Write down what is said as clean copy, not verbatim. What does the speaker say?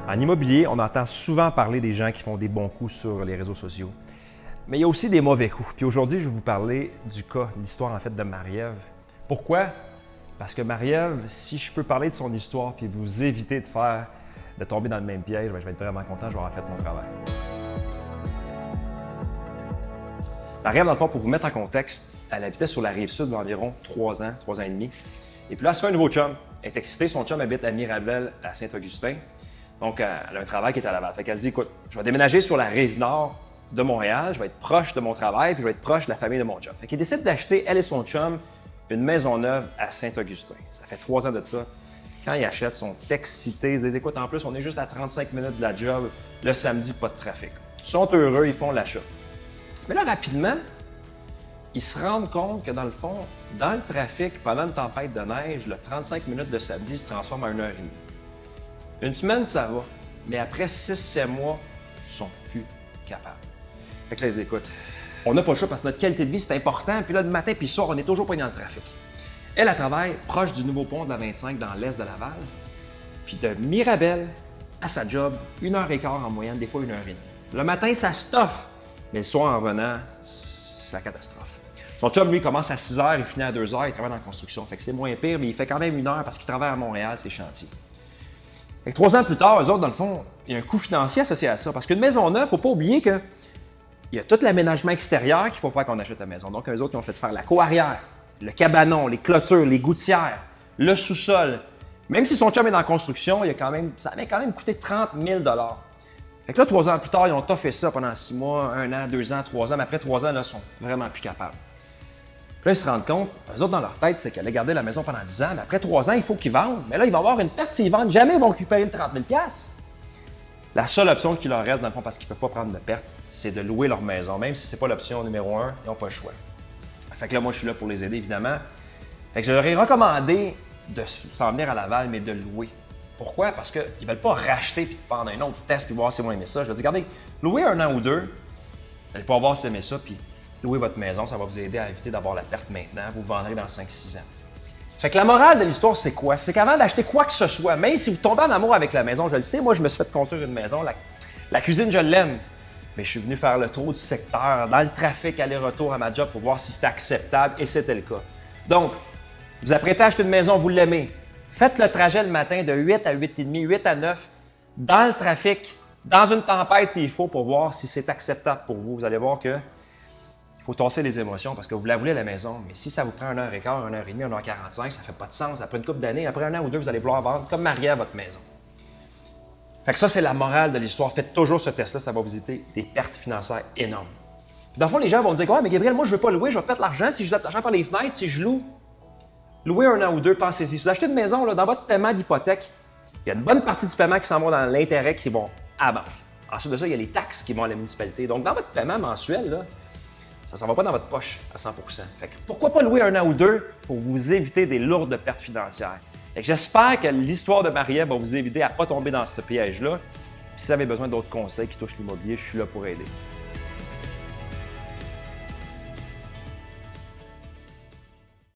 En immobilier, on entend souvent parler des gens qui font des bons coups sur les réseaux sociaux. Mais il y a aussi des mauvais coups. Puis aujourd'hui, je vais vous parler du cas, l'histoire en fait de Marie-Ève. Pourquoi? Parce que Marie-Ève, si je peux parler de son histoire puis vous éviter de tomber dans le même piège, je vais être vraiment content, je vais avoir fait mon travail. Marie-Ève, dans le fond, pour vous mettre en contexte, elle habitait sur la rive sud d'environ 3 ans, 3 ans et demi. Et puis là, elle se fait un nouveau chum. Elle est excitée, son chum habite à Mirabel, à Saint-Augustin. Donc, elle a un travail qui est à Laval. Fait qu'elle se dit, écoute, je vais déménager sur la rive nord de Montréal, je vais être proche de mon travail, puis je vais être proche de la famille de mon chum. Fait qu'elle décide d'acheter, elle et son chum, une maison neuve à Saint-Augustin. Ça fait 3 ans de ça. Quand ils achètent, ils sont excités. Ils disent, écoute, en plus, on est juste à 35 minutes de la job. Le samedi, pas de trafic. Ils sont heureux, ils font l'achat. Mais là, rapidement, ils se rendent compte que dans le fond, dans le trafic, pendant une tempête de neige, le 35 minutes de samedi se transforme en 1h30. Une semaine, ça va. Mais après 6-7 mois, ils sont plus capables. Fait que là, ils écoutent. On n'a pas le choix parce que notre qualité de vie, c'est important. Puis là, le matin puis le soir, on est toujours pas dans le trafic. Elle travaille proche du nouveau pont de la 25 dans l'est de Laval. Puis de Mirabel à sa job, 1h15 en moyenne, des fois 1h30. Le matin, ça stuff. Mais le soir, en revenant, c'est la catastrophe. Son chum, lui, commence à 6h, il finit à 2h, il travaille dans la construction. Fait que c'est moins pire, mais il fait quand même 1 heure parce qu'il travaille à Montréal, c'est chantier. Fait que 3 ans plus tard, eux autres, dans le fond, il y a un coût financier associé à ça. Parce qu'une maison neuve, il ne faut pas oublier qu'il y a tout l'aménagement extérieur qu'il faut faire quand on achète la maison. Donc, eux autres, ils ont fait faire la cour arrière, le cabanon, les clôtures, les gouttières, le sous-sol. Même si son chum est dans la construction, ça avait quand même coûté 30 000 $. Fait que là, 3 ans plus tard, ils ont toffé ça pendant 6 mois, 1 an, 2 ans, 3 ans. Mais après 3 ans, là, ils sont vraiment plus capables. Puis là, ils se rendent compte, eux autres, dans leur tête, c'est qu'elle allait garder la maison pendant 10 ans, mais après 3 ans, il faut qu'ils vendent. Mais là, il va y avoir une perte s'ils vendent. Jamais ils vont récupérer le 30 000 $. La seule option qui leur reste, dans le fond, parce qu'ils ne peuvent pas prendre de perte, c'est de louer leur maison. Même si ce n'est pas l'option numéro 1, ils n'ont pas le choix. Fait que là, moi, je suis là pour les aider, évidemment. Fait que je leur ai recommandé de s'en venir à Laval, mais de louer. Pourquoi? Parce qu'ils ne veulent pas racheter puis prendre un autre test puis voir si ils vont aimer ça. Je leur dis, regardez, louez 1 an ou 2, vous allez pas voir si vous aimez ça, puis louez votre maison, ça va vous aider à éviter d'avoir la perte maintenant. Vous vendrez dans 5-6 ans. Fait que la morale de l'histoire, c'est quoi? C'est qu'avant d'acheter quoi que ce soit, même si vous tombez en amour avec la maison, je le sais, moi, je me suis fait construire une maison. La cuisine, je l'aime. Mais je suis venu faire le tour du secteur, dans le trafic, aller-retour à ma job pour voir si c'était acceptable, et c'était le cas. Donc, vous apprêtez à acheter une maison, vous l'aimez. Faites le trajet le matin de 8 à 8h30, 8 à 9, dans le trafic, dans une tempête s'il faut, pour voir si c'est acceptable pour vous. Vous allez voir que il faut tasser les émotions parce que vous la voulez la maison. Mais si ça vous prend 1h15, 1h30, 1h45, ça ne fait pas de sens. Après une couple d'années, après 1 an ou 2, vous allez vouloir vendre comme Marie-Ève votre maison. Fait que ça, c'est la morale de l'histoire. Faites toujours ce test-là, ça va vous éviter des pertes financières énormes. Puis dans le fond, les gens vont me dire, ouais, mais Gabriel, moi, je ne veux pas louer, je vais perdre l'argent si je jette l'argent par les fenêtres, si je loue. Louez 1 an ou 2, pensez-y. Si vous achetez une maison, là, dans votre paiement d'hypothèque, il y a une bonne partie du paiement qui s'en va dans l'intérêt qui vont à la banque. Ensuite de ça, il y a les taxes qui vont à la municipalité. Donc, dans votre paiement mensuel, là, ça ne s'en va pas dans votre poche à 100%. Fait que pourquoi pas louer 1 an ou 2 pour vous éviter des lourdes pertes financières? J'espère que l'histoire de Marie-Ève va vous éviter à ne pas tomber dans ce piège-là. Si vous avez besoin d'autres conseils qui touchent l'immobilier, je suis là pour aider.